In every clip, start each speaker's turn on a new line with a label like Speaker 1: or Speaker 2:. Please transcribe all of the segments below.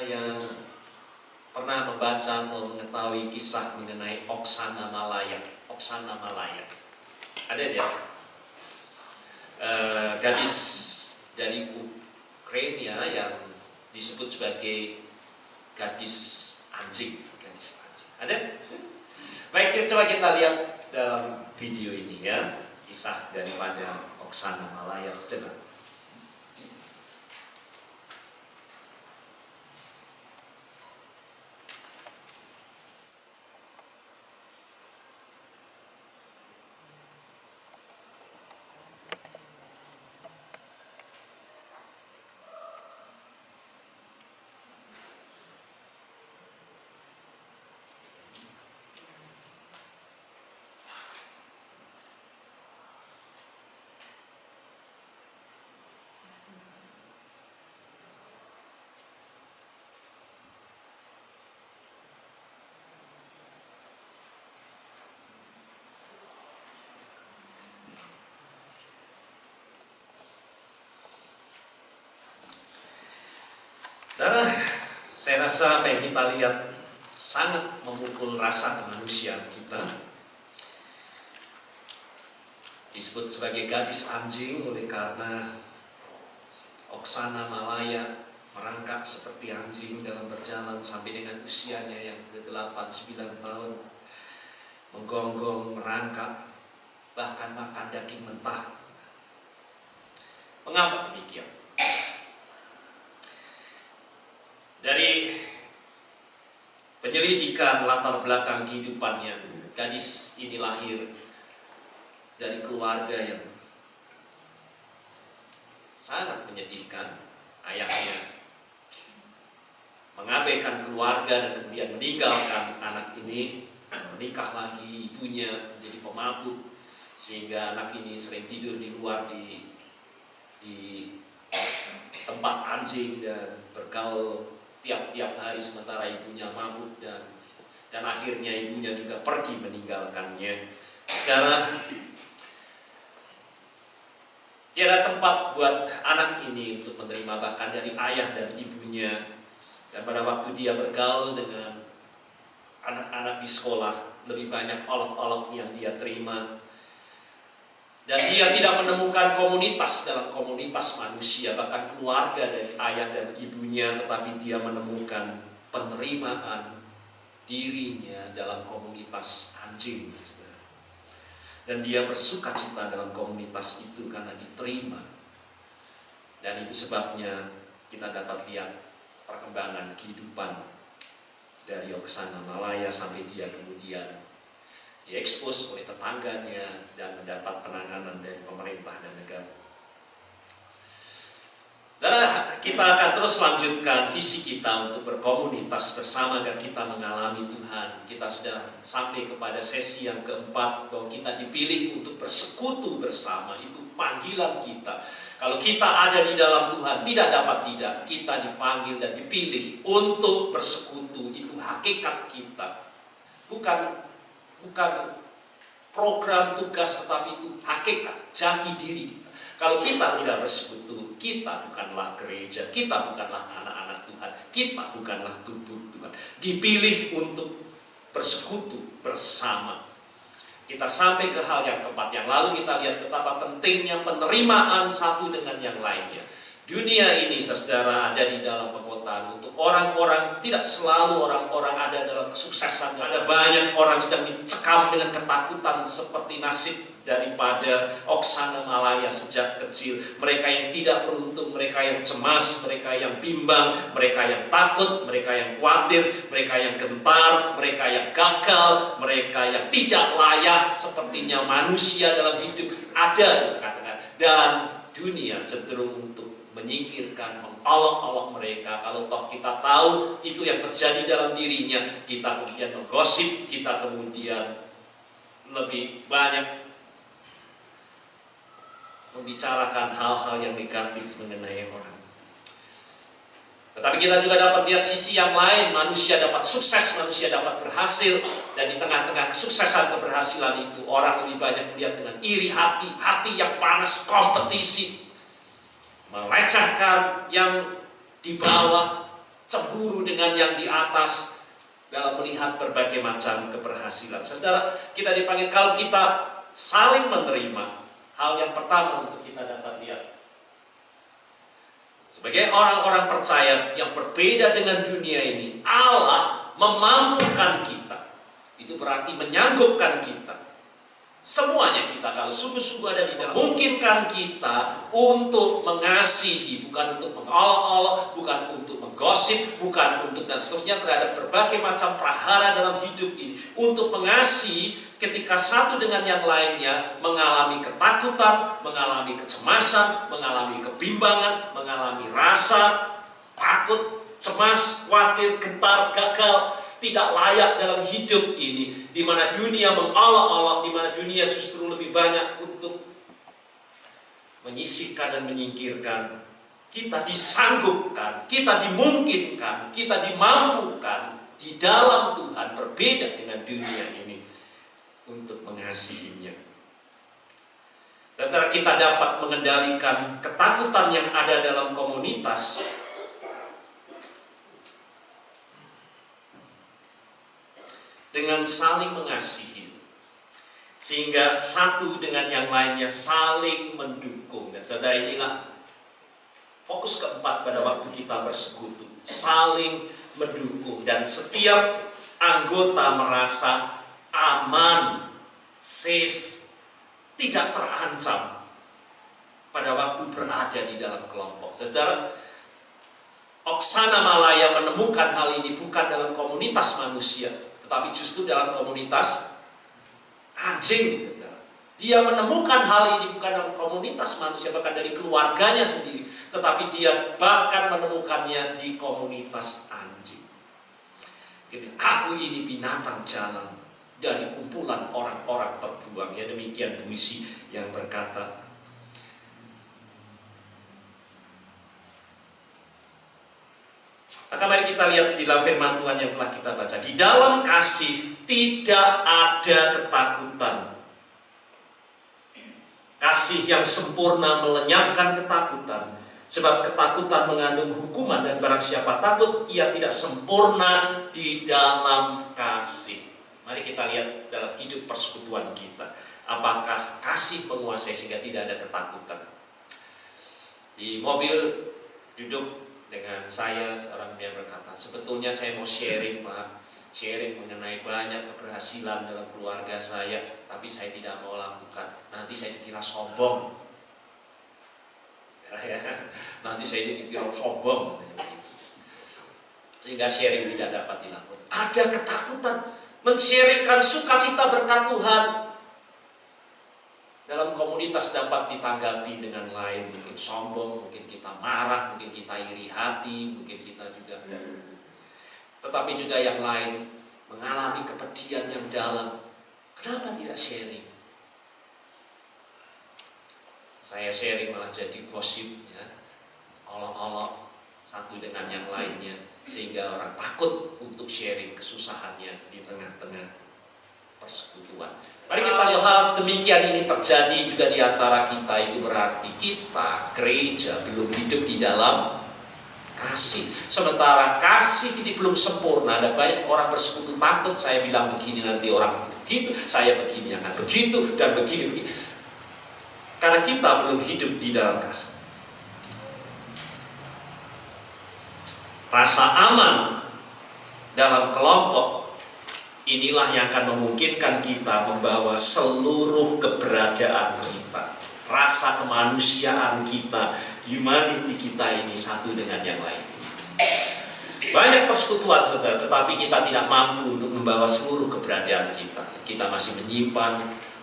Speaker 1: yang pernah membaca atau mengetahui kisah mengenai Oksana Malaya? Oksana Malaya. Ada ya? Gadis dari Ukraina yang disebut sebagai gadis anjing. Ada? Baik, coba kita lihat dalam video ini ya, kisah daripada Oksana Malaya sejenak. Nah, saya rasa apa yang kita lihat sangat memukul rasa kemanusiaan kita. Disebut sebagai gadis anjing oleh karena Oksana Malaya merangkak seperti anjing dalam berjalan sampai dengan usianya yang ke-8-9 tahun. Menggonggong, merangkak, bahkan makan daging mentah. Mengapa demikian? Dari penyelidikan latar belakang kehidupannya, gadis ini lahir dari keluarga yang sangat menyedihkan. Ayahnya mengabaikan keluarga dan kemudian meninggalkan anak ini, menikah lagi, ibunya menjadi pemabuk, sehingga anak ini sering tidur di luar di tempat anjing dan bergaul tiap-tiap hari sementara ibunya mabuk dan akhirnya ibunya juga pergi meninggalkannya. Karena tiada tempat buat anak ini untuk menerima bahkan dari ayah dan ibunya. Dan pada waktu dia bergaul dengan anak-anak di sekolah, lebih banyak olok-olok yang dia terima. Dan dia tidak menemukan komunitas dalam komunitas manusia, bahkan keluarga dari ayah dan ibunya, tetapi dia menemukan penerimaan dirinya dalam komunitas anjing. Dan dia bersuka cita dalam komunitas itu karena diterima. Dan itu sebabnya kita dapat lihat perkembangan kehidupan dari Oksana Malaya sampai dia kemudian diekspos oleh tetangganya dan mendapat penanganan dari pemerintah dan negara. Dan kita akan terus lanjutkan visi kita untuk berkomunitas bersama agar kita mengalami Tuhan. Kita sudah sampai kepada sesi yang keempat, bahwa kita dipilih untuk bersekutu bersama. Itu panggilan kita. Kalau kita ada di dalam Tuhan, tidak dapat tidak, kita dipanggil dan dipilih untuk bersekutu. Itu hakikat kita. Bukan program tugas, tetapi itu hakikat, jati diri kita. Kalau kita tidak bersekutu, kita bukanlah gereja, kita bukanlah anak-anak Tuhan, kita bukanlah tubuh Tuhan. Dipilih untuk bersekutu bersama. Kita sampai ke hal yang keempat, yang lalu kita lihat betapa pentingnya penerimaan satu dengan yang lainnya. Dunia ini, saudara, ada di dalam perkotaan untuk orang-orang, tidak selalu orang-orang ada dalam kesuksesan. Ada banyak orang sedang dicekam dengan ketakutan seperti nasib daripada Oksana Malaya sejak kecil. Mereka yang tidak beruntung, mereka yang cemas, mereka yang bimbang, mereka yang takut, mereka yang khawatir, mereka yang gentar, mereka yang gagal, mereka yang tidak layak sepertinya manusia dalam hidup ada di tengah-tengah. Dan dunia cenderung untuk menyingkirkan, mengolok-olok mereka. Kalau toh kita tahu itu yang terjadi dalam dirinya, kita kemudian menggosip, kita kemudian lebih banyak membicarakan hal-hal yang negatif mengenai orang. Tetapi kita juga dapat lihat sisi yang lain, manusia dapat sukses, manusia dapat berhasil, dan di tengah-tengah kesuksesan keberhasilan itu, orang lebih banyak melihat dengan iri hati, hati yang panas, kompetisi, melecehkan yang di bawah, cemburu dengan yang di atas dalam melihat berbagai macam keberhasilan. Saudara, kita dipanggil kalau kita saling menerima, hal yang pertama untuk kita dapat lihat sebagai orang-orang percaya yang berbeda dengan dunia ini, Allah memampukan kita. Itu berarti menyanggupkan kita. Semuanya kita kalau sungguh-sungguh ada di dalam, mungkinkan kita untuk mengasihi, bukan untuk mengolok-olok, bukan untuk menggosip, bukan untuk dan seterusnya terhadap berbagai macam prahara dalam hidup ini. Untuk mengasihi ketika satu dengan yang lainnya mengalami ketakutan, mengalami kecemasan, mengalami kebimbangan, mengalami rasa takut, cemas, khawatir, gentar, gagal, tidak layak dalam hidup ini, di mana dunia mengolok-olok, di mana dunia justru lebih banyak untuk menyisihkan dan menyingkirkan. Kita disanggupkan, kita dimungkinkan, kita dimampukan di dalam Tuhan berbeda dengan dunia ini untuk mengasihinya. Setelah kita dapat mengendalikan ketakutan yang ada dalam komunitas dengan saling mengasihi, sehingga satu dengan yang lainnya saling mendukung. Dan saudara, inilah fokus keempat pada waktu kita bersekutu, saling mendukung. Dan setiap anggota merasa aman, safe, tidak terancam pada waktu berada di dalam kelompok. Saudara, Oksana Malaya menemukan hal ini bukan dalam komunitas manusia, tapi justru dalam komunitas anjing. Dia menemukan hal ini bukan dalam komunitas manusia, bahkan dari keluarganya sendiri, tetapi dia bahkan menemukannya di komunitas anjing. Aku ini binatang jalan dari kumpulan orang-orang terbuang. Ya, demikian puisi yang berkata, maka mari kita lihat di dalam firman Tuhan yang telah kita baca. Di dalam kasih tidak ada ketakutan. Kasih yang sempurna melenyapkan ketakutan. Sebab ketakutan mengandung hukuman, dan barang siapa takut, ia tidak sempurna di dalam kasih. Mari kita lihat dalam hidup persekutuan kita. Apakah kasih menguasai sehingga tidak ada ketakutan? Di mobil duduk dengan saya, seorang dia berkata, sebetulnya saya mau sharing, Pak. Sharing mengenai banyak keberhasilan dalam keluarga saya, tapi saya tidak mau lakukan. Nanti saya dikira sombong. Nanti saya dikira sombong. Sehingga sharing tidak dapat dilakukan. Ada ketakutan men-sharingkan sukacita berkat Tuhan. Dalam komunitas dapat ditanggapi dengan lain, mungkin sombong, mungkin kita marah, mungkin kita iri hati, mungkin kita juga, tetapi juga yang lain mengalami kepedihan yang dalam. Kenapa tidak sharing? Saya sharing malah jadi gosip, ya, olok-olok satu dengan yang lainnya, sehingga orang takut untuk sharing kesusahannya di tengah-tengah persekutuan. Mari kita lihat hal demikian ini terjadi juga di antara kita. Itu berarti kita gereja belum hidup di dalam kasih. Sementara kasih ini belum sempurna. Ada banyak orang bersekutu takut, saya bilang begini nanti orang begitu, saya begini akan begitu, dan begini. Karena kita belum hidup di dalam kasih. Rasa aman dalam kelompok inilah yang akan memungkinkan kita membawa seluruh keberadaan kita, rasa kemanusiaan kita, humanity kita ini satu dengan yang lain. Banyak persekutuan, saudara, tetapi kita tidak mampu untuk membawa seluruh keberadaan kita. Kita masih menyimpan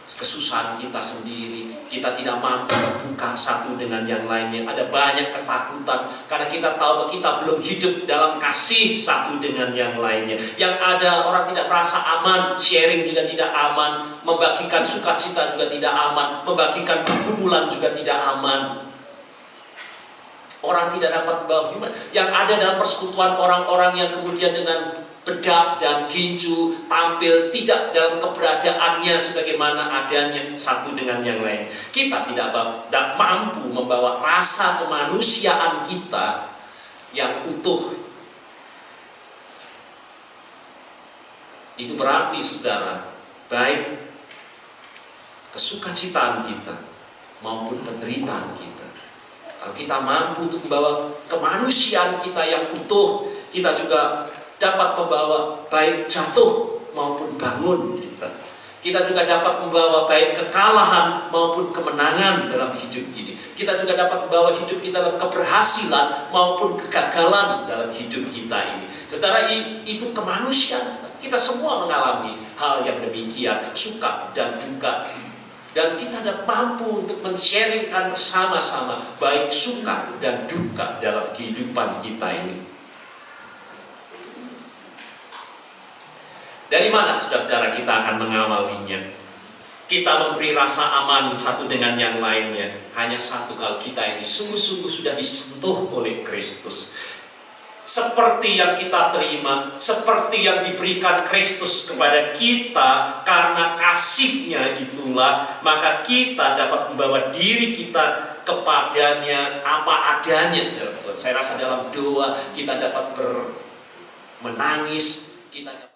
Speaker 1: kesusahan kita sendiri. Kita tidak mampu membuka satu dengan yang lainnya. Ada banyak ketakutan karena kita tahu bahwa kita belum hidup dalam kasih satu dengan yang lainnya. Yang ada orang tidak merasa aman, sharing juga tidak aman, membagikan sukacita juga tidak aman, membagikan pergumulan juga tidak aman. Orang tidak dapat membawa iman. Yang ada dalam persekutuan orang-orang yang kemudian dengan bedak dan ginju tampil tidak dalam keberadaannya sebagaimana adanya satu dengan yang lain. Kita tidak mampu membawa rasa kemanusiaan kita yang utuh Itu berarti saudara, baik kesukacitaan kita maupun penderitaan kita, kalau kita mampu untuk membawa kemanusiaan kita yang utuh, kita juga dapat membawa baik jatuh maupun bangun kita. Kita juga dapat membawa baik kekalahan maupun kemenangan dalam hidup ini. Kita juga dapat membawa hidup kita dalam keberhasilan maupun kegagalan dalam hidup kita ini. Saudara, itu kemanusiaan kita. Kita semua mengalami hal yang demikian, suka dan duka. Dan kita dapat mampu untuk men-sharingkan bersama-sama baik suka dan duka dalam kehidupan kita ini. Dari mana saudara-saudara kita akan mengawalinya? Kita memberi rasa aman satu dengan yang lainnya hanya satu, kalau kita ini sungguh-sungguh sudah disentuh oleh Kristus. Seperti yang kita terima, seperti yang diberikan Kristus kepada kita, karena kasih-Nya itulah, maka kita dapat membawa diri kita kepadanya apa adanya. Saya rasa dalam doa kita dapat menangis, kita dapat